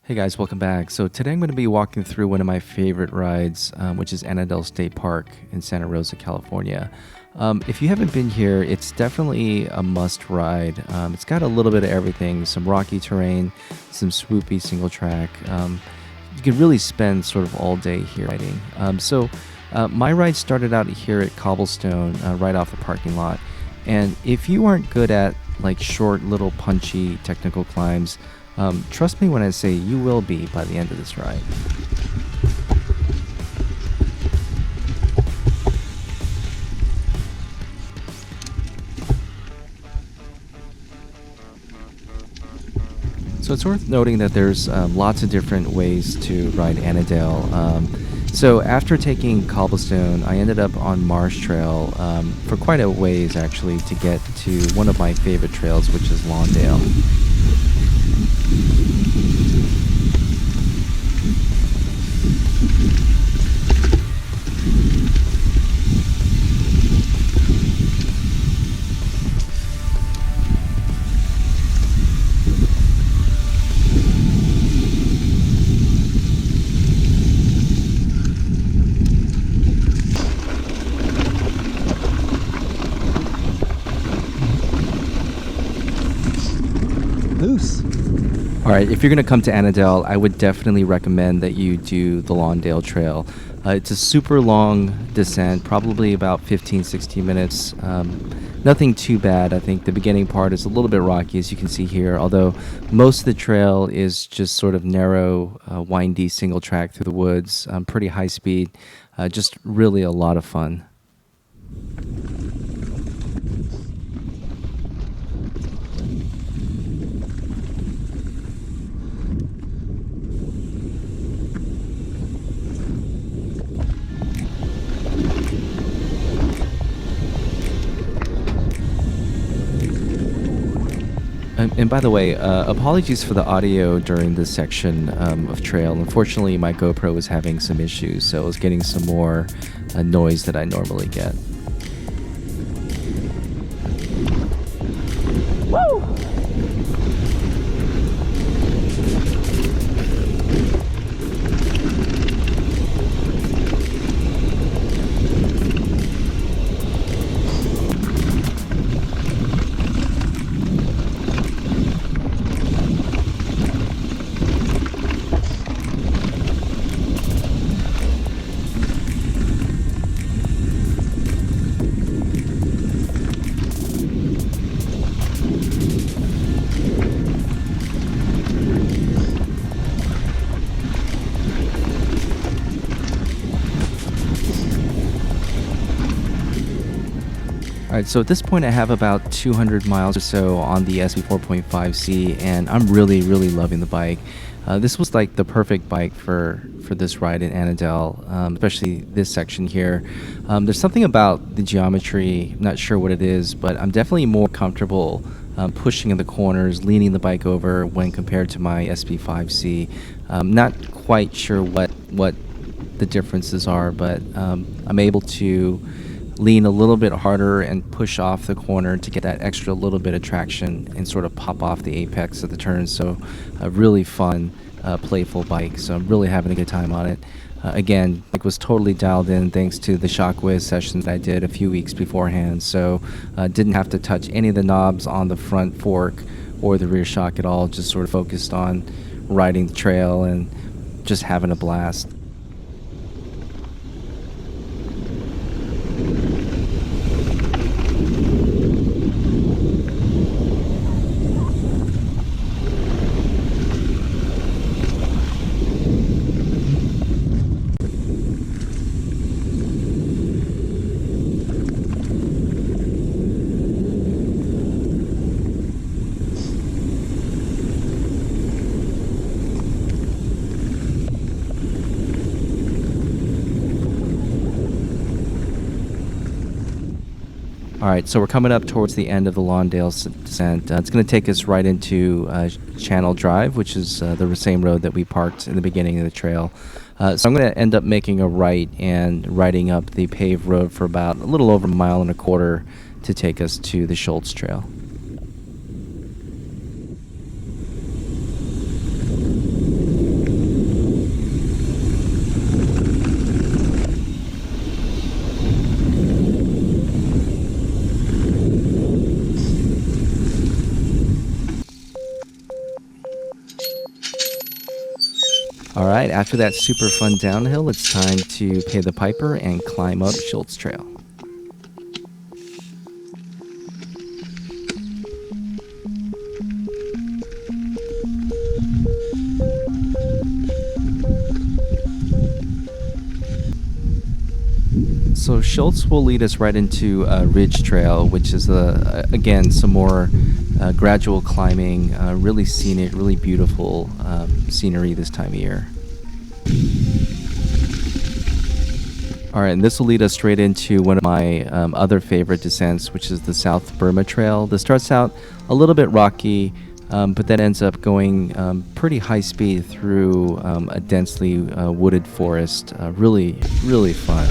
Hey guys, welcome back. So today I'm going to be walking through one of my favorite rides, which is Annadel State Park in Santa Rosa, California. If you haven't been here, it's definitely a must ride. It's got a little bit of everything, some rocky terrain, some swoopy single track. You can really spend sort of all day here riding. My ride started out here at Cobblestone, right off the parking lot. And if you aren't good at like short, little punchy technical climbs, trust me when I say you will be by the end of this ride. So it's worth noting that there's lots of different ways to ride Annadel. So after taking Cobblestone, I ended up on Marsh Trail for quite a ways actually to get to one of my favorite trails, which is Lawndale. Loose. All right, if you're going to come to Annadel, I would definitely recommend that you do the Lawndale Trail. It's a super long descent, probably about 15-16 minutes. Nothing too bad. I think the beginning part is a little bit rocky, as you can see here, although most of the trail is just sort of narrow, windy single track through the woods, pretty high speed, just really a lot of fun. And by the way, apologies for the audio during this section of trail. Unfortunately, my GoPro was having some issues, so I was getting some more noise that I normally get. Woo! All right, so at this point I have about 200 miles or so on the SB 4.5C, and I'm really loving the bike. This was like the perfect bike for this ride in Annadel, especially this section here. There's something about the geometry, I'm not sure what it is, but I'm definitely more comfortable pushing in the corners, leaning the bike over when compared to my SB5C. Not quite sure what the differences are, but I'm able to lean a little bit harder and push off the corner to get that extra little bit of traction and sort of pop off the apex of the turn. So a really fun, playful bike. So I'm really having a good time on it. Again, it was totally dialed in thanks to the Shockwave sessions that I did a few weeks beforehand. So didn't have to touch any of the knobs on the front fork or the rear shock at all. Just sort of focused on riding the trail and just having a blast. All right, so we're coming up towards the end of the Lawndale descent. It's going to take us right into Channel Drive, which is the same road that we parked in the beginning of the trail. So I'm going to end up making a right and riding up the paved road for about a little over 1.25 miles to take us to the Schultz Trail. All right, after that super fun downhill, it's time to pay the piper and climb up Schultz Trail. So Schultz will lead us right into Ridge Trail, which is again some more gradual climbing, really scenic, really beautiful scenery this time of year. All right, and this will lead us straight into one of my other favorite descents, which is the South Burma Trail. This starts out a little bit rocky, but then ends up going pretty high speed through a densely wooded forest. Really, really fun.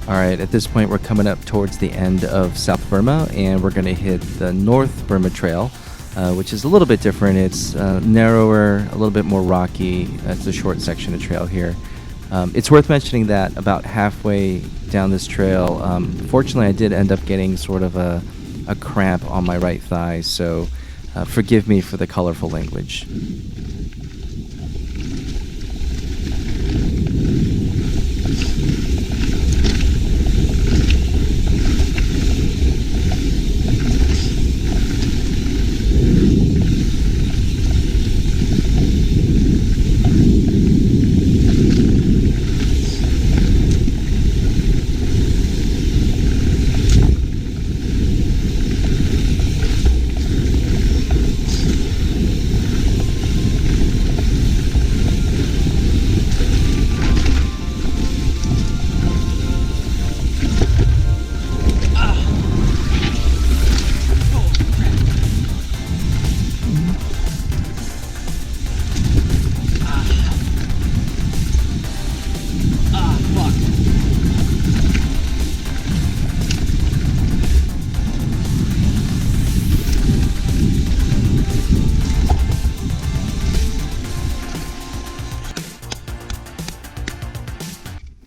All right, at this point, we're coming up towards the end of South Burma, and we're going to hit the North Burma Trail, which is a little bit different. It's narrower, a little bit more rocky. It's a short section of trail here. It's worth mentioning that about halfway down this trail, fortunately, I did end up getting sort of a cramp on my right thigh, so forgive me for the colorful language.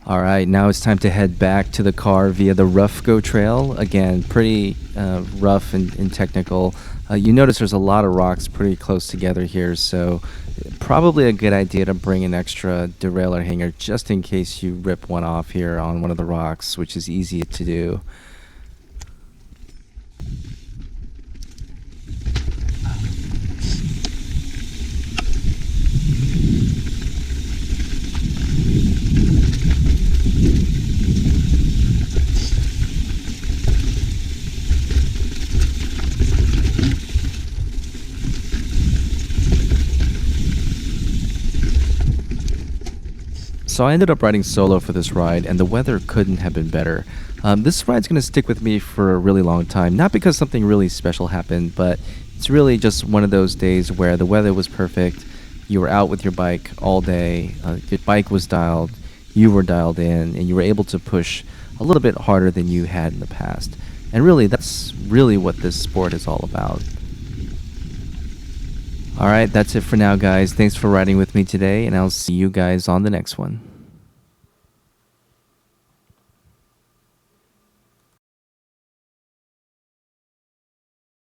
All right, now it's time to head back to the car via the Ruffco Trail. Again, pretty rough and technical. You notice there's a lot of rocks pretty close together here, so probably a good idea to bring an extra derailleur hanger just in case you rip one off here on one of the rocks, which is easy to do. So I ended up riding solo for this ride, and the weather couldn't have been better. This ride's going to stick with me for a really long time, not because something really special happened, but it's really just one of those days where the weather was perfect, you were out with your bike all day, your bike was dialed, you were dialed in, and you were able to push a little bit harder than you had in the past. And really, that's really what this sport is all about. All right, that's it for now, guys. Thanks for riding with me today, and I'll see you guys on the next one.